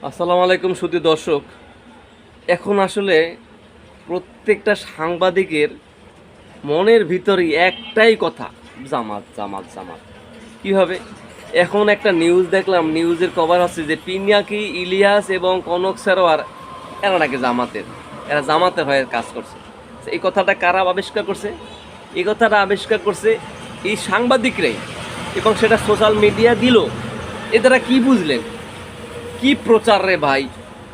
আসসালামু আলাইকুম সুধী দর্শক। এখন আসলে প্রত্যেকটা সাংবাদিকের মনের ভিতরে একটাই কথা, জামাত জামাত জামাত। কীভাবে এখন একটা নিউজ দেখলাম, নিউজের কভার আছে যে পিনাকি, ইলিয়াস এবং কনক সারোয়ার এরা নাকি এরা জামাতের হয়ে কাজ করছে। এই কথাটা কারা আবিষ্কার করছে? এই কথাটা আবিষ্কার করছে এই সাংবাদিকরাই, এবং সেটা সোশ্যাল মিডিয়া দিল। এ দ্বারা কী বুঝলেন? কি প্রচার রে ভাই!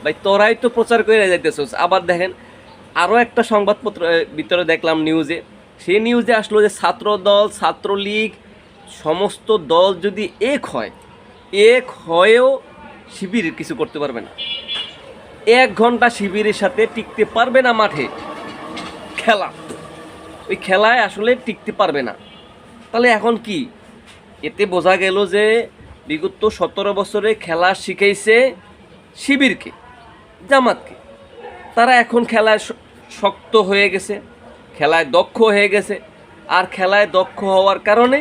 ভাই তোরাই তো প্রচার করে যাইতেছোস। আবার দেখেন আরও একটা সংবাদপত্র ভিতরে দেখলাম নিউজে, সেই নিউজে আসলো যে ছাত্র দল, ছাত্রলীগ সমস্ত দল যদি এক হয়েও শিবির কিছু করতে পারবে না। 1 ঘন্টা শিবিরের সাথে টিকতে পারবে না মাঠে। ওই খেলায় আসলে টিকতে পারবে না। তাহলে এখন কি? এতে বোঝা গেল যে বিগত 17 বছরে খেলা শিখাইছে শিবিরকে, জামাতকে। তারা এখন খেলায় শক্ত হয়ে গেছে, খেলায় দক্ষ হয়ে গেছে। আর খেলায় দক্ষ হওয়ার কারণে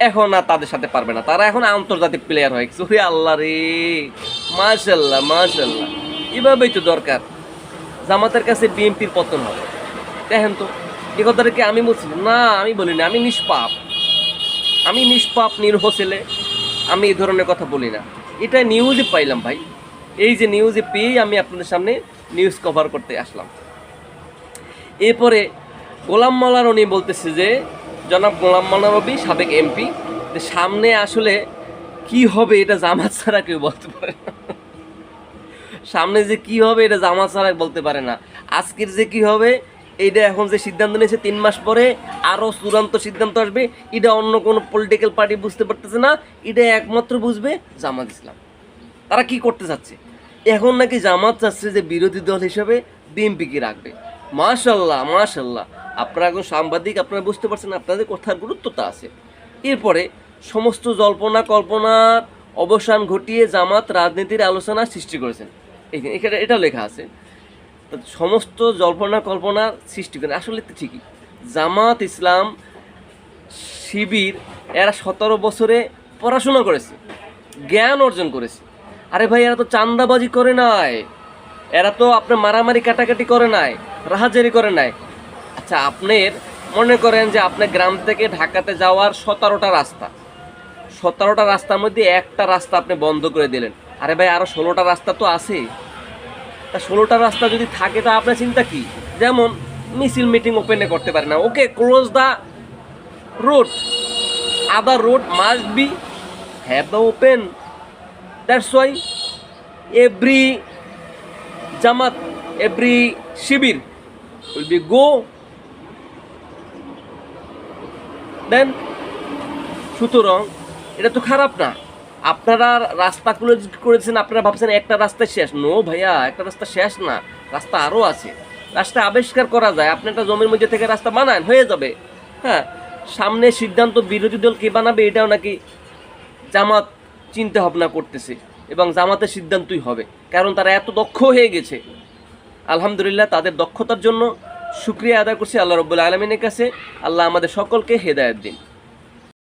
এখন আর তাদের সাথে পারবে না। তারা এখন আন্তর্জাতিক প্লেয়ার হয়ে গেছে। ওরে আল্লাহ রে, মাশাল্লাহ মাশাল্লাহ। এভাবেই তো দরকার। জামাতের কাছে বিএনপির পতন হবে। দেখেন তো, এ কথাটা কি আমি বলছি? না, আমি বলিনি। আমি নিষ্পাপ নিরহ ছেলে, আমি এই ধরনের কথা বলি না। এটা নিউজে পাইলাম ভাই। এই যে নিউজে পেয়েই আমি আপনাদের সামনে নিউজ কভার করতে আসলাম। এরপরে গোলাম মাওলা রনি বলতেছে যে, জনাব গোলাম মাওলা রবি সাবেক এমপি, যে সামনে আসলে কি হবে এটা জামাত ছাড়া কেউ বলতে পারে না। সামনে যে কি হবে এটা জামাত ছাড়া বলতে পারে না। আজকের যে কি হবে এইটা এখন যে সিদ্ধান্ত নিয়েছে 3 মাস পরে আরও চূড়ান্ত সিদ্ধান্ত আসবে, এটা অন্য কোনো পলিটিক্যাল পার্টি বুঝতে পারতেছে না। এটা একমাত্র বুঝবে জামাত ইসলাম। তারা কি করতে চাচ্ছে? এখন নাকি জামাত চাচ্ছে যে বিরোধী দল হিসেবে বিএনপিকে রাখবে। মাশাল্লাহ মাশাল্লাহ। আপনারা এখন সাংবাদিক, আপনারা বুঝতে পারছেন আপনাদের কথার গুরুত্বটা আছে। এরপরে সমস্ত জল্পনা কল্পনার অবসান ঘটিয়ে জামাত রাজনীতির আলোচনা সৃষ্টি করেছেন। এখানে এটা লেখা আছে, সমস্ত জল্পনা কল্পনার সৃষ্টি করেন। আসলে তো ঠিকই, জামাত ইসলাম শিবির এরা 17 বছরে পড়াশোনা করেছে, জ্ঞান অর্জন করেছে। আরে ভাই, এরা তো চান্দাবাজি করে নাই, এরা তো আপনার মারামারি কাটাকাটি করে নাই, রাহাজারি করে নাই। আচ্ছা, আপনার মনে করেন যে আপনার গ্রাম থেকে ঢাকাতে যাওয়ার 17টা রাস্তা, 17টা রাস্তার মধ্যে একটা রাস্তা আপনি বন্ধ করে দিলেন। আরে ভাই, আরও 16টা রাস্তা তো আছে। তা 16টা রাস্তা যদি থাকে তা আপনার চিন্তা কি? যেমন মিছিল মিটিং ওপেনে করতে পারে না। Okay, close the road, other road must be have the open. That's why every Jamaat, every Shibir will be go then. সুতরাং এটা তো খারাপ না। আপনারা রাস্তা ক্লোজ করেছেন, আপনারা ভাবছেন একটা রাস্তা শেষ। নো ভাইয়া, একটা রাস্তা শেষ না, রাস্তা আরও আছে। রাস্তা আবিষ্কার করা যায়। আপনি একটা জমির মধ্যে থেকে রাস্তা বানান, হয়ে যাবে। হ্যাঁ, সামনে সিদ্ধান্ত বিরোধী দল কে বানাবে এটাও নাকি জামাত চিন্তা ভাবনা করতেছে, এবং জামাতের সিদ্ধান্তই হবে, কারণ তারা এত দক্ষ হয়ে গেছে। আলহামদুলিল্লাহ, তাদের দক্ষতার জন্য শুকরিয়া আদায় করছি আল্লাহ রাব্বুল আলামিনের কাছে। আল্লাহ আমাদের সকলকে হেদায়েত দিন।